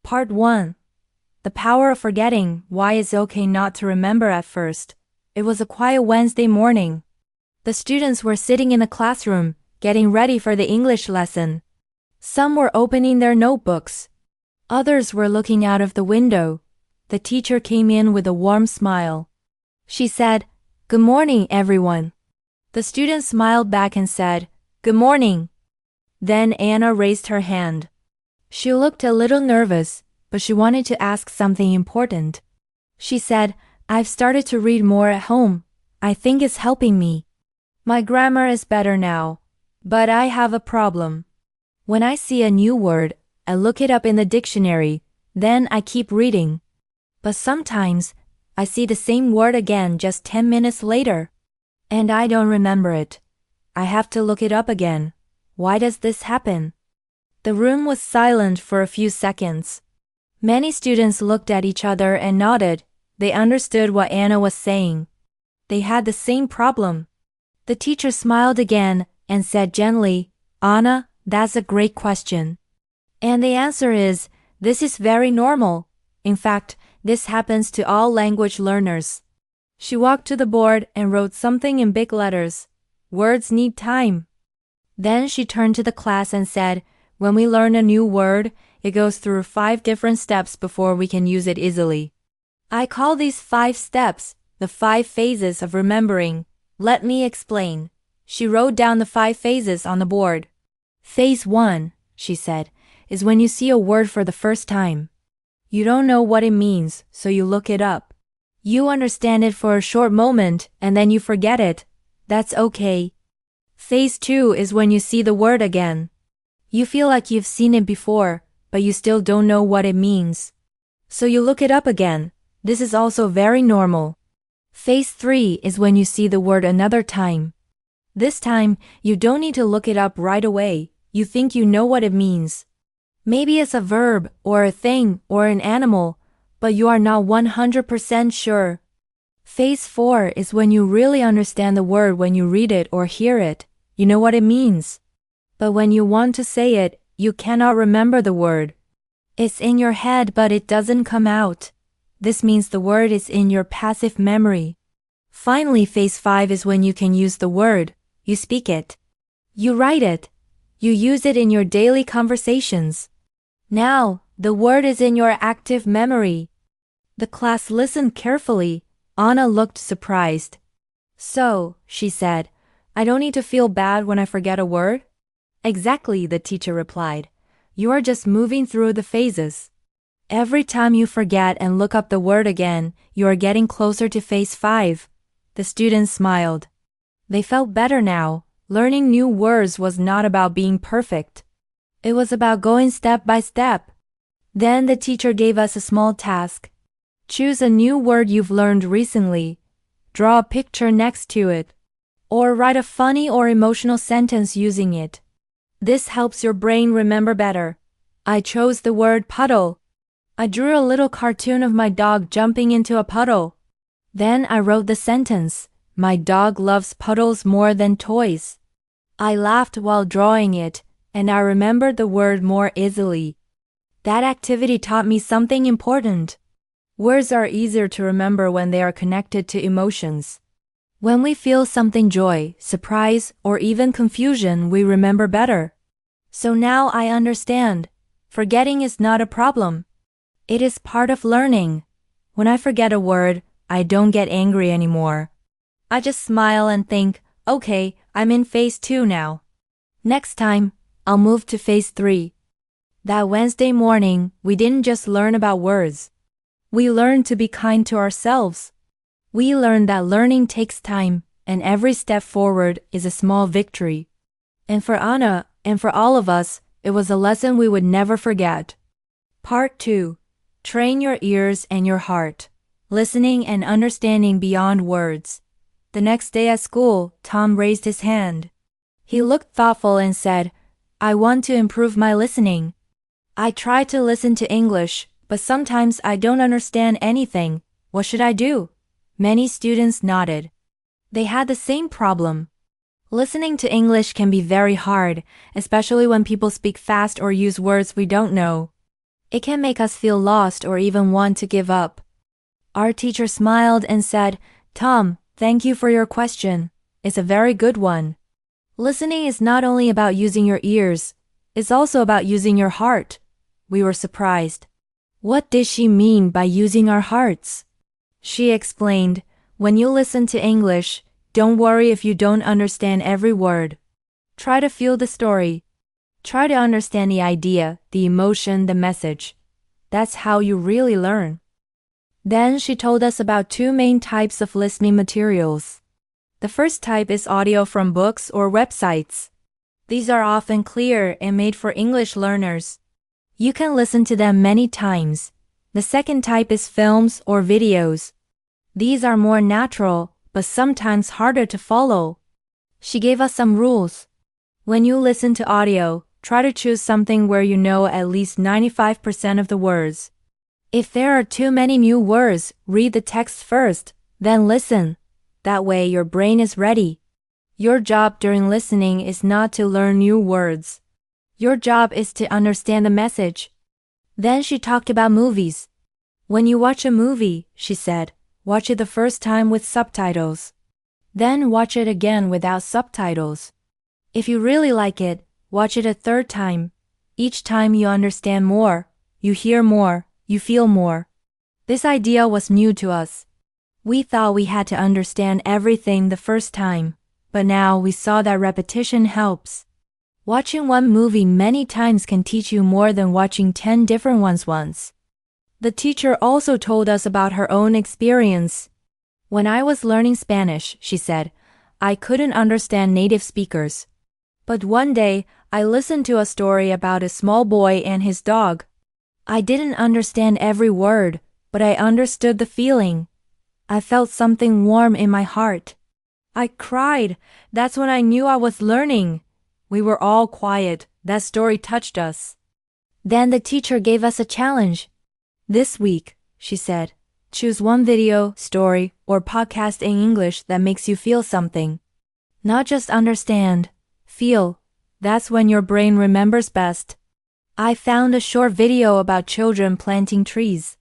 Part 1. The Power of Forgetting, Why It's Okay Not to Remember at First. It was a quiet Wednesday morning. The students were sitting in the classroom, getting ready for the English lesson. Some were opening their notebooks. Others were looking out of the window. The teacher came in with a warm smile. She said, "Good morning, everyone." The students smiled back and said, "Good morning." Then Anna raised her hand. She looked a little nervous, but she wanted to ask something important. She said, "I've started to read more at home. I think it's helping me. My grammar is better now, but I have a problem. When I see a new word, I look it up in the dictionary, then I keep reading. But sometimes, I see the same word again just 10 minutes later, and I don't remember it. I have to look it up again. Why does this happen?" The room was silent for a few seconds. Many students looked at each other and nodded. They understood what Anna was saying. They had the same problem. The teacher smiled again and said gently, "Anna, that's a great question. And the answer is, this is very normal. In fact, this happens to all language learners." She walked to the board and wrote something in big letters. "Words need time." Then she turned to the class and said, "When we learn a new word, it goes through 5 different steps before we can use it easily. I call these 5 steps the 5 phases of remembering. Let me explain." She wrote down the 5 phases on the board. "Phase 1, she said, is when you see a word for the first time. You don't know what it means, so you look it up. You understand it for a short moment and then you forget it. That's okay. Phase 2 is when you see the word again. You feel like you've seen it before, but you still don't know what it means. So you look it up again. This is also very normal. Phase 3 is when you see the word another time. This time, you don't need to look it up right away. You think you know what it means. Maybe it's a verb, or a thing, or an animal, but you are not 100% sure. Phase 4 is when you really understand the word when you read it or hear it. You know what it means. But when you want to say it, you cannot remember the word. It's in your head but it doesn't come out. This means the word is in your passive memory. Finally, phase 5 is when you can use the word. You speak it. You write it. You use it in your daily conversations. Now, the word is in your active memory." The class listened carefully. Anna looked surprised. "So," she said, "I don't need to feel bad when I forget a word?" "Exactly," the teacher replied. "You are just moving through the phases. Every time you forget and look up the word again, you are getting closer to phase 5. The students smiled. They felt better now. Learning new words was not about being perfect. It was about going step by step. Then the teacher gave us a small task. Choose a new word you've learned recently. Draw a picture next to it. Or write a funny or emotional sentence using it. This helps your brain remember better. I chose the word puddle. I drew a little cartoon of my dog jumping into a puddle. Then I wrote the sentence, "My dog loves puddles more than toys." I laughed while drawing it, and I remembered the word more easily. That activity taught me something important. Words are easier to remember when they are connected to emotions. When we feel something joy, surprise, or even confusion, we remember better. So now I understand. Forgetting is not a problem. It is part of learning. When I forget a word, I don't get angry anymore. I just smile and think, okay, I'm in phase 2 now. Next time, I'll move to phase 3. That Wednesday morning, we didn't just learn about words. We learned to be kind to ourselves. We learned that learning takes time, and every step forward is a small victory. And for Anna, and for all of us, it was a lesson we would never forget. Part 2. Train your ears and your heart. Listening and understanding beyond words. The next day at school, Tom raised his hand. He looked thoughtful and said, "I want to improve my listening. I try to listen to English, but sometimes I don't understand anything. What should I do?" Many students nodded. They had the same problem. Listening to English can be very hard, especially when people speak fast or use words we don't know. It can make us feel lost or even want to give up. Our teacher smiled and said, "Tom, thank you for your question. It's a very good one. Listening is not only about using your ears, it's also about using your heart." We were surprised. What did she mean by using our hearts? She explained, "When you listen to English, don't worry if you don't understand every word. Try to feel the story. Try to understand the idea, the emotion, the message. That's how you really learn." Then she told us about two main types of listening materials. The first type is audio from books or websites. These are often clear and made for English learners. You can listen to them many times. The second type is films or videos. These are more natural, but sometimes harder to follow. She gave us some rules. When you listen to audio, try to choose something where you know at least 95% of the words. If there are too many new words, read the text first, then listen. That way your brain is ready. Your job during listening is not to learn new words. Your job is to understand the message. Then she talked about movies. When you watch a movie, she said, watch it the first time with subtitles. Then watch it again without subtitles. If you really like it, watch it a third time. Each time you understand more, you hear more, you feel more. This idea was new to us. We thought we had to understand everything the first time, but now we saw that repetition helps. Watching one movie many times can teach you more than watching 10 different ones once. The teacher also told us about her own experience. When I was learning Spanish, she said, I couldn't understand native speakers. But one day, I listened to a story about a small boy and his dog. I didn't understand every word, but I understood the feeling. I felt something warm in my heart. I cried. That's when I knew I was learning. We were all quiet. That story touched us. Then the teacher gave us a challenge. This week, she said, choose one video, story, or podcast in English that makes you feel something. Not just understand, feel. That's when your brain remembers best. I found a short video about children planting trees.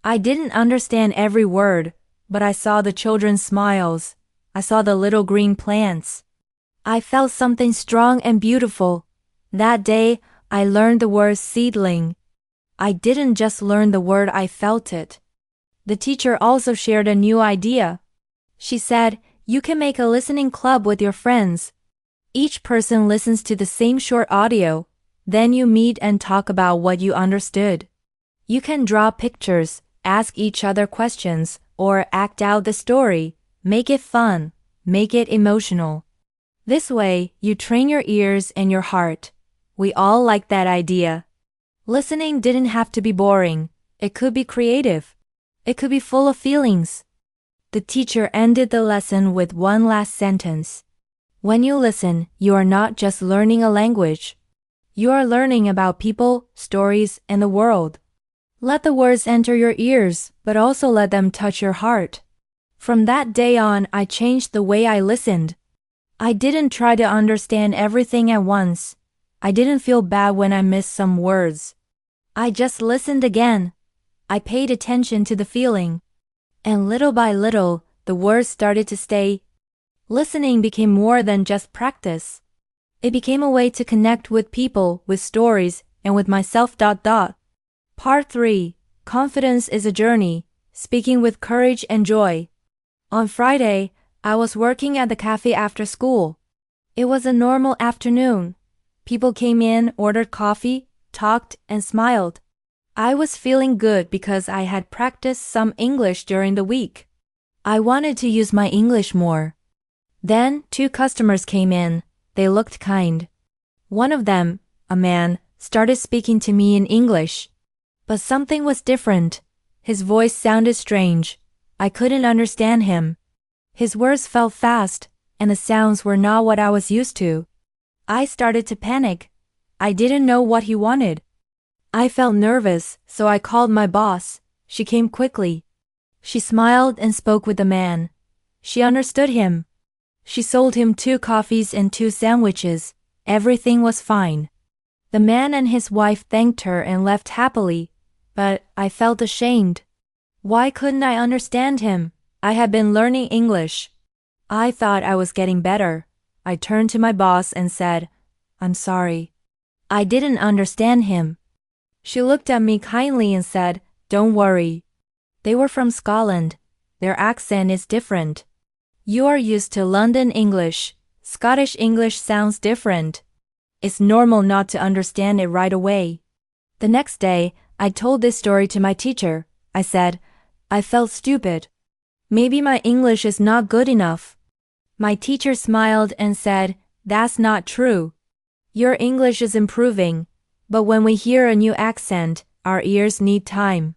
I didn't understand every word, but I saw the children's smiles. I saw the little green plants. I felt something strong and beautiful. That day, I learned the word seedling. I didn't just learn the word, I felt it. The teacher also shared a new idea. She said, you can make a listening club with your friends. Each person listens to the same short audio. Then you meet and talk about what you understood. You can draw pictures, ask each other questions, or act out the story. Make it fun. Make it emotional. This way, you train your ears and your heart. We all like that idea. Listening didn't have to be boring. It could be creative. It could be full of feelings. The teacher ended the lesson with one last sentence. When you listen, you are not just learning a language. You are learning about people, stories, and the world. Let the words enter your ears, but also let them touch your heart. From that day on, I changed the way I listened. I didn't try to understand everything at once. I didn't feel bad when I missed some words. I just listened again. I paid attention to the feeling. And little by little, the words started to stay. Listening became more than just practice. It became a way to connect with people, with stories, and with myself. Part 3. Confidence is a journey. Speaking with courage and joy. On Friday, I was working at the cafe after school. It was a normal afternoon. People came in, ordered coffee, talked, and smiled. I was feeling good because I had practiced some English during the week. I wanted to use my English more. Then 2 customers came in. They looked kind. One of them, a man, started speaking to me in English. But something was different. His voice sounded strange. I couldn't understand him. His words felt fast, and the sounds were not what I was used to. I started to panic. I didn't know what he wanted. I felt nervous, so I called my boss. She came quickly. She smiled and spoke with the man. She understood him. She sold him 2 coffees and 2 sandwiches. Everything was fine. The man and his wife thanked her and left happily, but I felt ashamed. Why couldn't I understand him? I had been learning English. I thought I was getting better. I turned to my boss and said, "I'm sorry. I didn't understand him." She looked at me kindly and said, "Don't worry. They were from Scotland. Their accent is different. You are used to London English. Scottish English sounds different. It's normal not to understand it right away." The next day, I told this story to my teacher. I said, "I felt stupid. Maybe my English is not good enough." My teacher smiled and said, "That's not true. Your English is improving, but when we hear a new accent, our ears need time.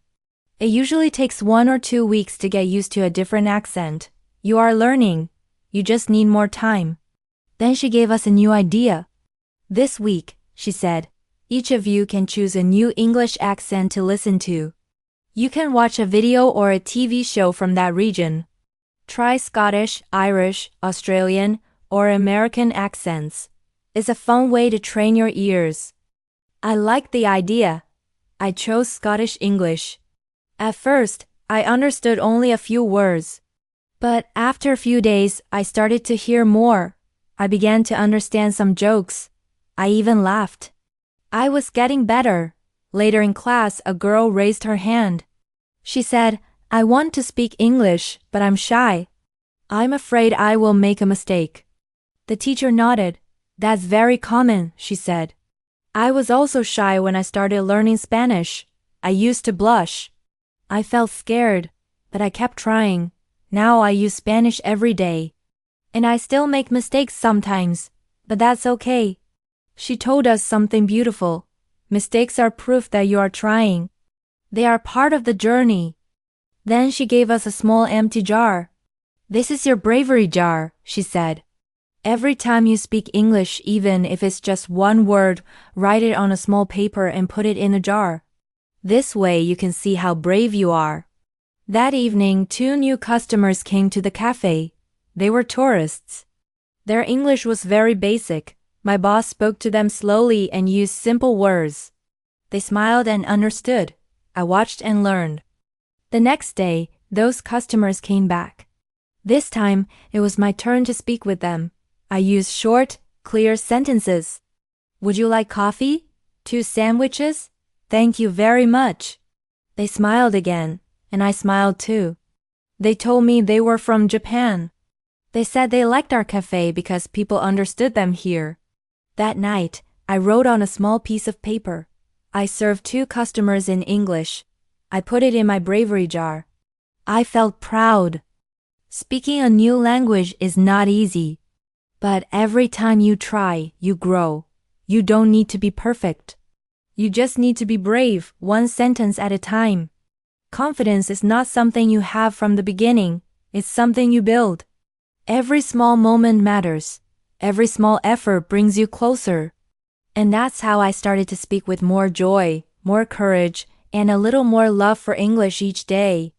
It usually takes 1 or 2 weeks to get used to a different accent. You are learning. You just need more time." Then she gave us a new idea. "This week," she said, "each of you can choose a new English accent to listen to. You can watch a video or a TV show from that region. Try Scottish, Irish, Australian, or American accents. It's a fun way to train your ears." I liked the idea. I chose Scottish English. At first, I understood only a few words. But after a few days, I started to hear more. I began to understand some jokes. I even laughed. I was getting better. Later in class, a girl raised her hand. She said, "I want to speak English, but I'm shy. I'm afraid I will make a mistake." The teacher nodded. "That's very common," she said. I was also shy when I started learning Spanish. I used to blush. I felt scared, but I kept trying. Now I use Spanish every day. And I still make mistakes sometimes, but that's okay. She told us something beautiful. Mistakes are proof that you are trying. They are part of the journey. Then she gave us a small empty jar. "This is your bravery jar," she said. "Every time you speak English, even if it's just one word, write it on a small paper and put it in a jar. This way you can see how brave you are." That evening, 2 new customers came to the cafe. They were tourists. Their English was very basic. My boss spoke to them slowly and used simple words. They smiled and understood. I watched and learned. The next day, those customers came back. This time, it was my turn to speak with them. I used short, clear sentences. "Would you like coffee? 2 sandwiches? Thank you very much." They smiled again, and I smiled too. They told me they were from Japan. They said they liked our cafe because people understood them here. That night, I wrote on a small piece of paper. I served 2 customers in English. I put it in my bravery jar. I felt proud. Speaking a new language is not easy. But every time you try, you grow. You don't need to be perfect. You just need to be brave, 1 sentence at a time. Confidence is not something you have from the beginning. It's something you build. Every small moment matters. Every small effort brings you closer. And that's how I started to speak with more joy, more courage, and a little more love for English each day.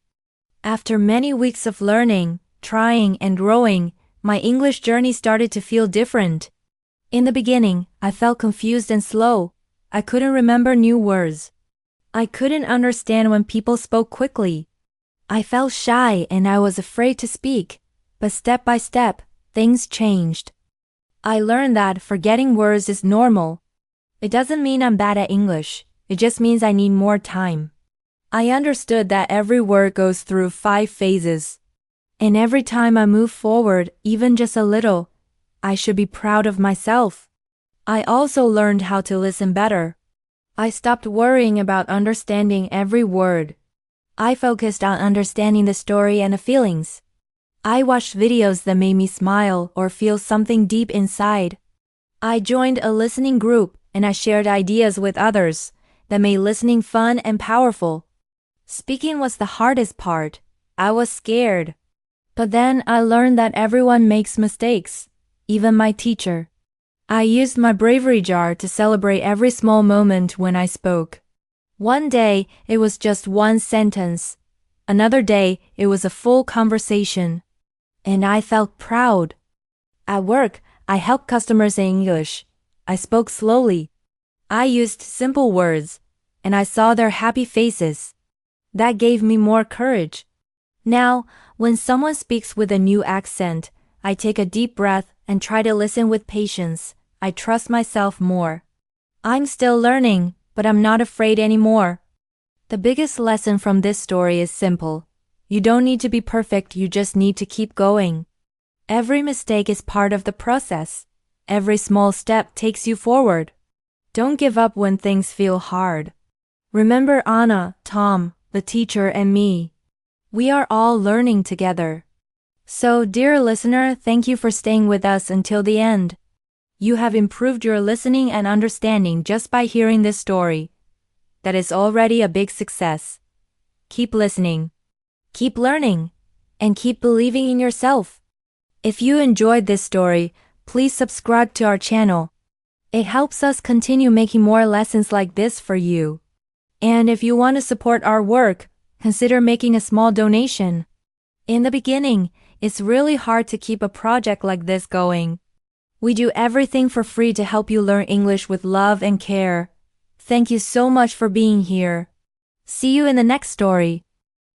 After many weeks of learning, trying, and growing, my English journey started to feel different. In the beginning, I felt confused and slow. I couldn't remember new words. I couldn't understand when people spoke quickly. I felt shy and I was afraid to speak. But step by step, things changed. I learned that forgetting words is normal. It doesn't mean I'm bad at English. It just means I need more time. I understood that every word goes through 5 phases. And every time I move forward, even just a little, I should be proud of myself. I also learned how to listen better. I stopped worrying about understanding every word. I focused on understanding the story and the feelings. I watched videos that made me smile or feel something deep inside. I joined a listening group and I shared ideas with others that made listening fun and powerful. Speaking was the hardest part. I was scared. But then I learned that everyone makes mistakes, even my teacher. I used my bravery jar to celebrate every small moment when I spoke. One day, it was just 1 sentence. Another day, it was a full conversation. And I felt proud. At work, I helped customers in English. I spoke slowly. I used simple words, and I saw their happy faces. That gave me more courage. Now, when someone speaks with a new accent, I take a deep breath and try to listen with patience. I trust myself more. I'm still learning, but I'm not afraid anymore. The biggest lesson from this story is simple. You don't need to be perfect, you just need to keep going. Every mistake is part of the process. Every small step takes you forward. Don't give up when things feel hard. Remember Anna, Tom, the teacher, and me. We are all learning together. So, dear listener, thank you for staying with us until the end. You have improved your listening and understanding just by hearing this story. That is already a big success. Keep listening, keep learning, and keep believing in yourself. If you enjoyed this story, please subscribe to our channel. It helps us continue making more lessons like this for you. And if you want to support our work, consider making a small donation. In the beginning, it's really hard to keep a project like this going. We do everything for free to help you learn English with love and care. Thank you so much for being here. See you in the next story.